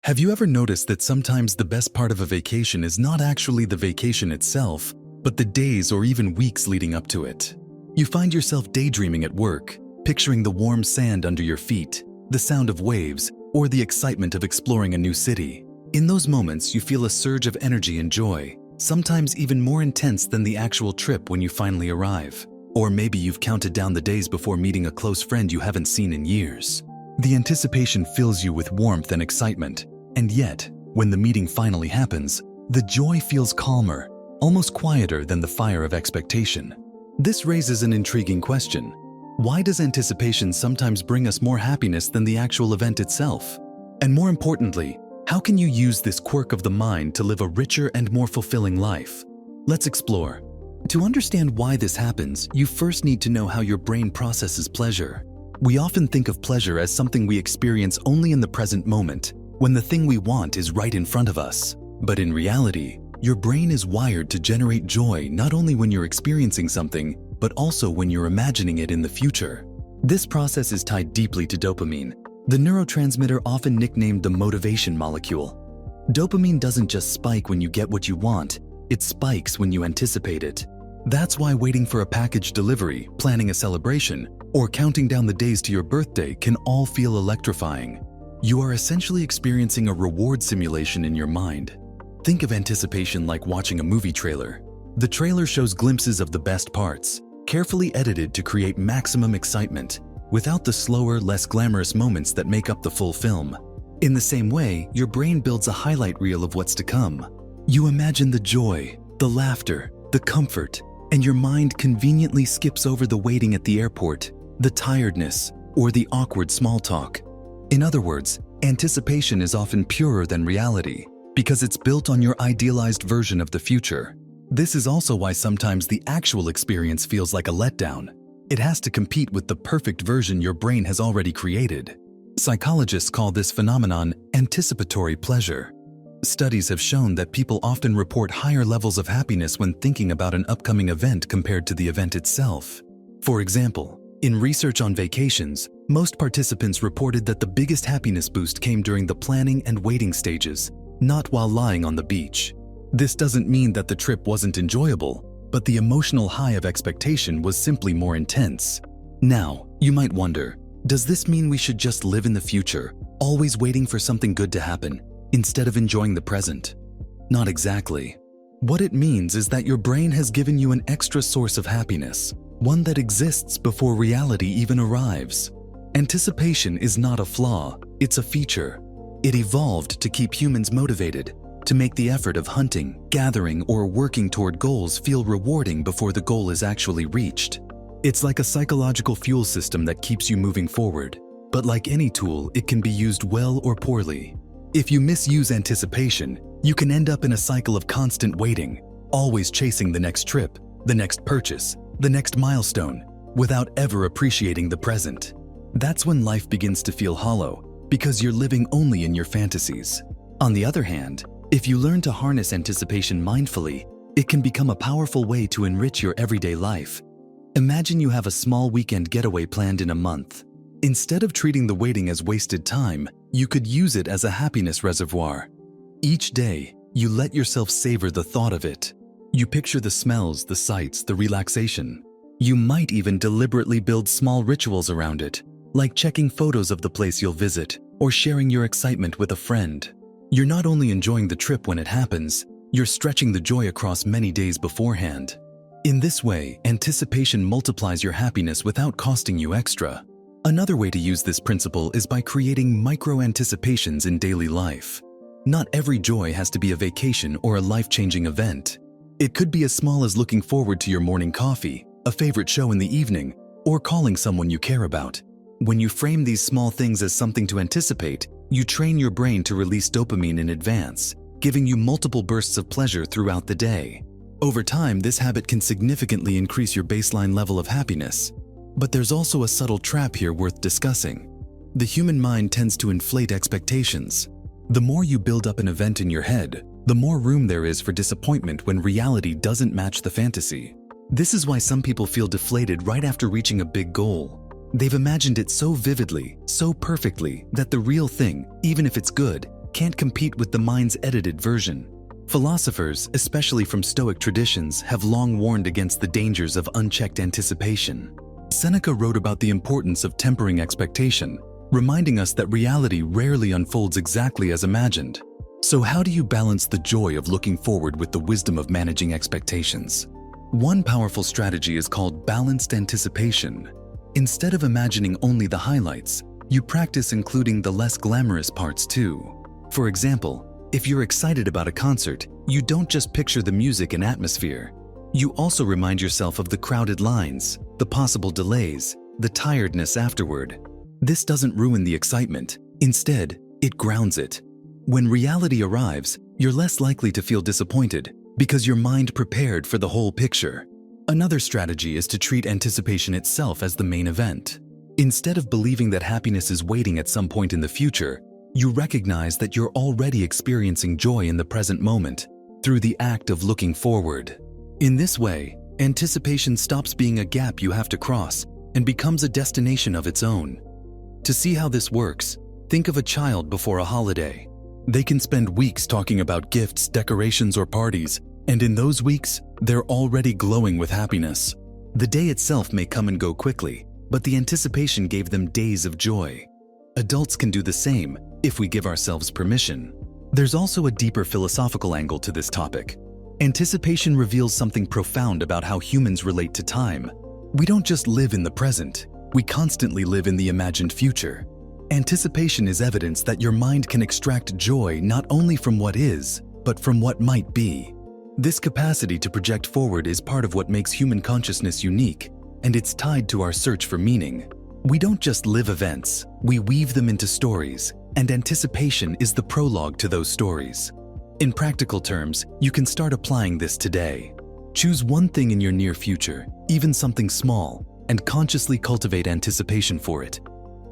Have you ever noticed that sometimes the best part of a vacation is not actually the vacation itself, but the days or even weeks leading up to it? You find yourself daydreaming at work, picturing the warm sand under your feet, the sound of waves, or the excitement of exploring a new city. In those moments, you feel a surge of energy and joy, sometimes even more intense than the actual trip when you finally arrive. Or maybe you've counted down the days before meeting a close friend you haven't seen in years. The anticipation fills you with warmth and excitement. And yet, when the meeting finally happens, the joy feels calmer, almost quieter than the fire of expectation. This raises an intriguing question. Why does anticipation sometimes bring us more happiness than the actual event itself? And more importantly, how can you use this quirk of the mind to live a richer and more fulfilling life? Let's explore. To understand why this happens, you first need to know how your brain processes pleasure. We often think of pleasure as something we experience only in the present moment, when the thing we want is right in front of us. But in reality, your brain is wired to generate joy not only when you're experiencing something, but also when you're imagining it in the future. This process is tied deeply to dopamine, the neurotransmitter often nicknamed the motivation molecule. Dopamine doesn't just spike when you get what you want, it spikes when you anticipate it. That's why waiting for a package delivery, planning a celebration, or counting down the days to your birthday can all feel electrifying. You are essentially experiencing a reward simulation in your mind. Think of anticipation like watching a movie trailer. The trailer shows glimpses of the best parts, carefully edited to create maximum excitement, without the slower, less glamorous moments that make up the full film. In the same way, your brain builds a highlight reel of what's to come. You imagine the joy, the laughter, the comfort, and your mind conveniently skips over the waiting at the airport, the tiredness, or the awkward small talk. In other words, anticipation is often purer than reality because it's built on your idealized version of the future. This is also why sometimes the actual experience feels like a letdown. It has to compete with the perfect version your brain has already created. Psychologists call this phenomenon anticipatory pleasure. Studies have shown that people often report higher levels of happiness when thinking about an upcoming event compared to the event itself. For example, in research on vacations, most participants reported that the biggest happiness boost came during the planning and waiting stages, not while lying on the beach. This doesn't mean that the trip wasn't enjoyable, but the emotional high of expectation was simply more intense. Now, you might wonder, does this mean we should just live in the future, always waiting for something good to happen, instead of enjoying the present? Not exactly. What it means is that your brain has given you an extra source of happiness, one that exists before reality even arrives. Anticipation is not a flaw, it's a feature. It evolved to keep humans motivated, to make the effort of hunting, gathering, or working toward goals feel rewarding before the goal is actually reached. It's like a psychological fuel system that keeps you moving forward. But like any tool, it can be used well or poorly. If you misuse anticipation, you can end up in a cycle of constant waiting, always chasing the next trip, the next purchase, the next milestone, without ever appreciating the present. That's when life begins to feel hollow, because you're living only in your fantasies. On the other hand, if you learn to harness anticipation mindfully, it can become a powerful way to enrich your everyday life. Imagine you have a small weekend getaway planned in a month. Instead of treating the waiting as wasted time, you could use it as a happiness reservoir. Each day, you let yourself savor the thought of it. You picture the smells, the sights, the relaxation. You might even deliberately build small rituals around it, like checking photos of the place you'll visit or sharing your excitement with a friend. You're not only enjoying the trip when it happens, you're stretching the joy across many days beforehand. In this way, anticipation multiplies your happiness without costing you extra. Another way to use this principle is by creating micro-anticipations in daily life. Not every joy has to be a vacation or a life-changing event. It could be as small as looking forward to your morning coffee, a favorite show in the evening, or calling someone you care about. When you frame these small things as something to anticipate, you train your brain to release dopamine in advance, giving you multiple bursts of pleasure throughout the day. Over time, this habit can significantly increase your baseline level of happiness. But there's also a subtle trap here worth discussing. The human mind tends to inflate expectations. The more you build up an event in your head, the more room there is for disappointment when reality doesn't match the fantasy. This is why some people feel deflated right after reaching a big goal. They've imagined it so vividly, so perfectly, that the real thing, even if it's good, can't compete with the mind's edited version. Philosophers, especially from Stoic traditions, have long warned against the dangers of unchecked anticipation. Seneca wrote about the importance of tempering expectation, reminding us that reality rarely unfolds exactly as imagined. So how do you balance the joy of looking forward with the wisdom of managing expectations? One powerful strategy is called balanced anticipation. Instead of imagining only the highlights, you practice including the less glamorous parts too. For example, if you're excited about a concert, you don't just picture the music and atmosphere. You also remind yourself of the crowded lines, the possible delays, the tiredness afterward. This doesn't ruin the excitement. Instead, it grounds it. When reality arrives, you're less likely to feel disappointed because your mind prepared for the whole picture. Another strategy is to treat anticipation itself as the main event. Instead of believing that happiness is waiting at some point in the future, you recognize that you're already experiencing joy in the present moment through the act of looking forward. In this way, anticipation stops being a gap you have to cross and becomes a destination of its own. To see how this works, think of a child before a holiday. They can spend weeks talking about gifts, decorations, or parties, and in those weeks, they're already glowing with happiness. The day itself may come and go quickly, but the anticipation gave them days of joy. Adults can do the same if we give ourselves permission. There's also a deeper philosophical angle to this topic. Anticipation reveals something profound about how humans relate to time. We don't just live in the present, we constantly live in the imagined future. Anticipation is evidence that your mind can extract joy not only from what is, but from what might be. This capacity to project forward is part of what makes human consciousness unique, and it's tied to our search for meaning. We don't just live events, we weave them into stories, and anticipation is the prologue to those stories. In practical terms, you can start applying this today. Choose one thing in your near future, even something small, and consciously cultivate anticipation for it.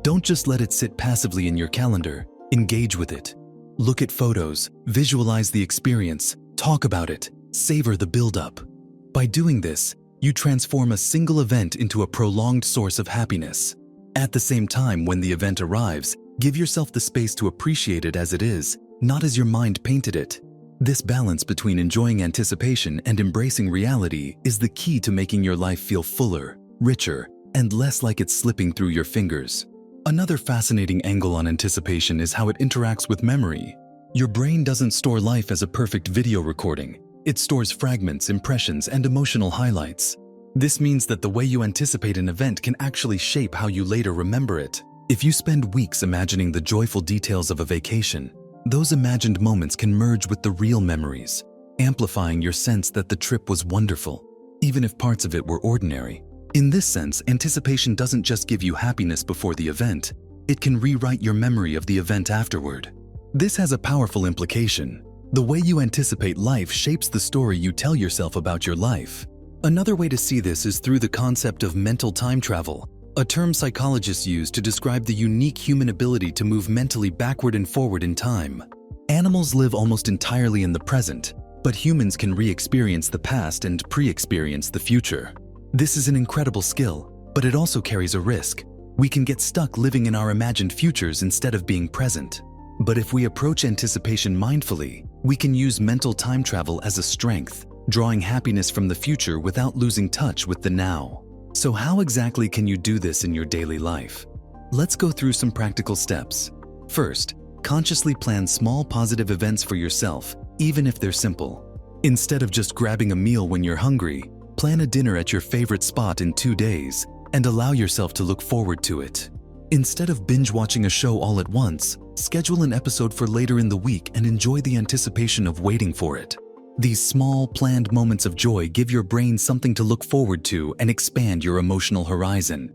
Don't just let it sit passively in your calendar, engage with it. Look at photos, visualize the experience, talk about it, savor the build-up. By doing this, you transform a single event into a prolonged source of happiness. At the same time, when the event arrives, give yourself the space to appreciate it as it is, not as your mind painted it. This balance between enjoying anticipation and embracing reality is the key to making your life feel fuller, richer, and less like it's slipping through your fingers. Another fascinating angle on anticipation is how it interacts with memory. Your brain doesn't store life as a perfect video recording. It stores fragments, impressions, and emotional highlights. This means that the way you anticipate an event can actually shape how you later remember it. If you spend weeks imagining the joyful details of a vacation, those imagined moments can merge with the real memories, amplifying your sense that the trip was wonderful, even if parts of it were ordinary. In this sense, anticipation doesn't just give you happiness before the event, it can rewrite your memory of the event afterward. This has a powerful implication. The way you anticipate life shapes the story you tell yourself about your life. Another way to see this is through the concept of mental time travel, a term psychologists use to describe the unique human ability to move mentally backward and forward in time. Animals live almost entirely in the present, but humans can re-experience the past and pre-experience the future. This is an incredible skill, but it also carries a risk. We can get stuck living in our imagined futures instead of being present. But if we approach anticipation mindfully, we can use mental time travel as a strength, drawing happiness from the future without losing touch with the now. So how exactly can you do this in your daily life? Let's go through some practical steps. First, consciously plan small positive events for yourself, even if they're simple. Instead of just grabbing a meal when you're hungry, plan a dinner at your favorite spot in 2 days and allow yourself to look forward to it. Instead of binge-watching a show all at once, schedule an episode for later in the week and enjoy the anticipation of waiting for it. These small, planned moments of joy give your brain something to look forward to and expand your emotional horizon.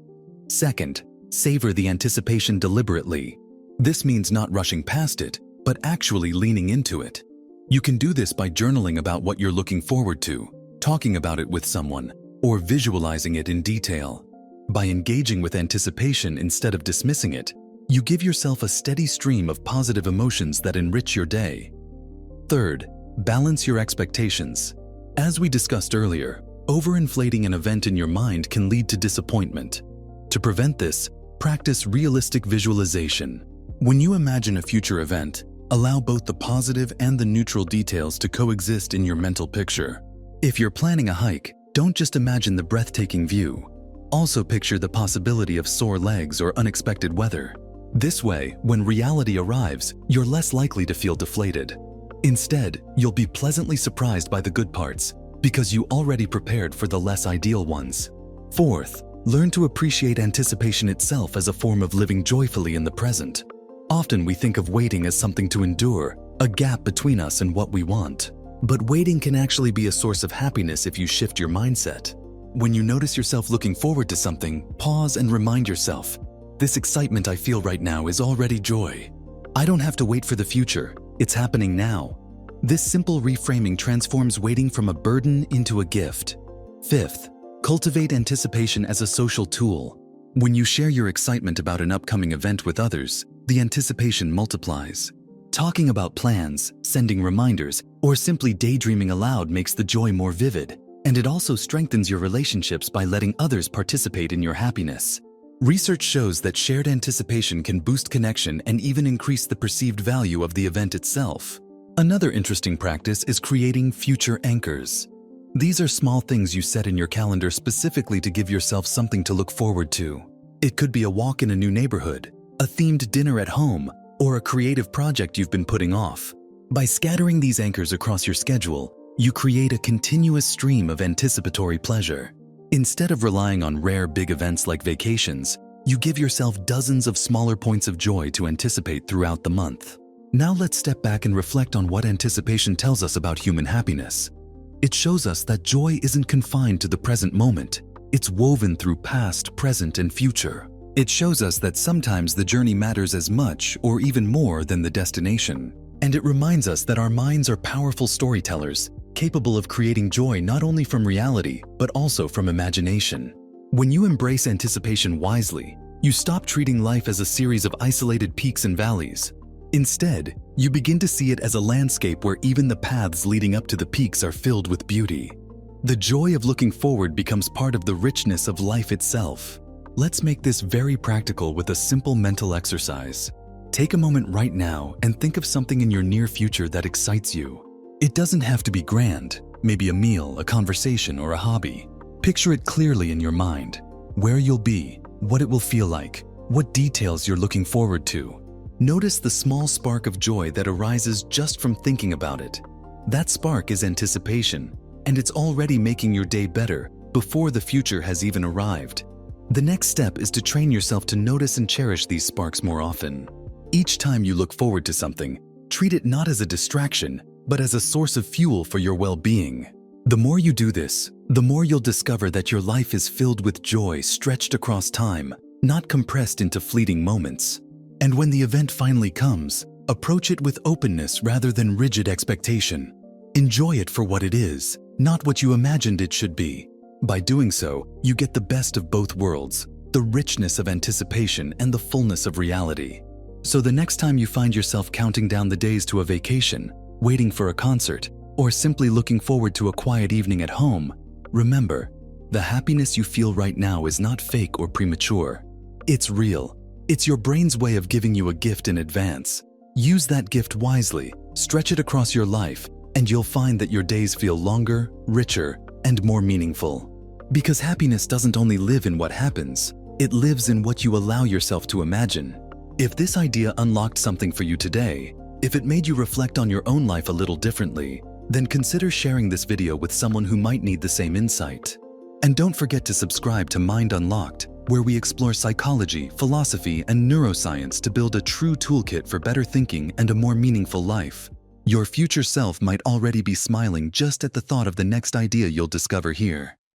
Second, savor the anticipation deliberately. This means not rushing past it, but actually leaning into it. You can do this by journaling about what you're looking forward to, talking about it with someone, or visualizing it in detail. By engaging with anticipation instead of dismissing it, you give yourself a steady stream of positive emotions that enrich your day. Third, balance your expectations. As we discussed earlier, overinflating an event in your mind can lead to disappointment. To prevent this, practice realistic visualization. When you imagine a future event, Allow both the positive and the neutral details to coexist in your mental picture. If you're planning a hike, don't just imagine the breathtaking view. Also picture the possibility of sore legs or unexpected weather. This way, when reality arrives, you're less likely to feel deflated. Instead, you'll be pleasantly surprised by the good parts, because you already prepared for the less ideal ones. Fourth, learn to appreciate anticipation itself as a form of living joyfully in the present. Often we think of waiting as something to endure, a gap between us and what we want. But waiting can actually be a source of happiness if you shift your mindset. When you notice yourself looking forward to something, pause and remind yourself, this excitement I feel right now is already joy. I don't have to wait for the future, it's happening now. This simple reframing transforms waiting from a burden into a gift. Fifth, cultivate anticipation as a social tool. When you share your excitement about an upcoming event with others, the anticipation multiplies. Talking about plans, sending reminders, or simply daydreaming aloud makes the joy more vivid, and it also strengthens your relationships by letting others participate in your happiness. Research shows that shared anticipation can boost connection and even increase the perceived value of the event itself. Another interesting practice is creating future anchors. These are small things you set in your calendar specifically to give yourself something to look forward to. It could be a walk in a new neighborhood, a themed dinner at home, or a creative project you've been putting off. By scattering these anchors across your schedule, you create a continuous stream of anticipatory pleasure. Instead of relying on rare big events like vacations, you give yourself dozens of smaller points of joy to anticipate throughout the month. Now let's step back and reflect on what anticipation tells us about human happiness. It shows us that joy isn't confined to the present moment. It's woven through past, present, and future. It shows us that sometimes the journey matters as much or even more than the destination. And it reminds us that our minds are powerful storytellers, capable of creating joy not only from reality, but also from imagination. When you embrace anticipation wisely, you stop treating life as a series of isolated peaks and valleys. Instead, you begin to see it as a landscape where even the paths leading up to the peaks are filled with beauty. The joy of looking forward becomes part of the richness of life itself. Let's make this very practical with a simple mental exercise. Take a moment right now and think of something in your near future that excites you. It doesn't have to be grand, maybe a meal, a conversation, or a hobby. Picture it clearly in your mind, where you'll be, what it will feel like, what details you're looking forward to. Notice the small spark of joy that arises just from thinking about it. That spark is anticipation, and it's already making your day better before the future has even arrived. The next step is to train yourself to notice and cherish these sparks more often. Each time you look forward to something, treat it not as a distraction, but as a source of fuel for your well-being. The more you do this, the more you'll discover that your life is filled with joy stretched across time, not compressed into fleeting moments. And when the event finally comes, approach it with openness rather than rigid expectation. Enjoy it for what it is, not what you imagined it should be. By doing so, you get the best of both worlds, the richness of anticipation and the fullness of reality. So the next time you find yourself counting down the days to a vacation, waiting for a concert, or simply looking forward to a quiet evening at home, remember, the happiness you feel right now is not fake or premature. It's real. It's your brain's way of giving you a gift in advance. Use that gift wisely, stretch it across your life, and you'll find that your days feel longer, richer, and more meaningful. Because happiness doesn't only live in what happens, it lives in what you allow yourself to imagine. If this idea unlocked something for you today, if it made you reflect on your own life a little differently, then consider sharing this video with someone who might need the same insight. And don't forget to subscribe to Mind Unlocked, where we explore psychology, philosophy, and neuroscience to build a true toolkit for better thinking and a more meaningful life. Your future self might already be smiling just at the thought of the next idea you'll discover here.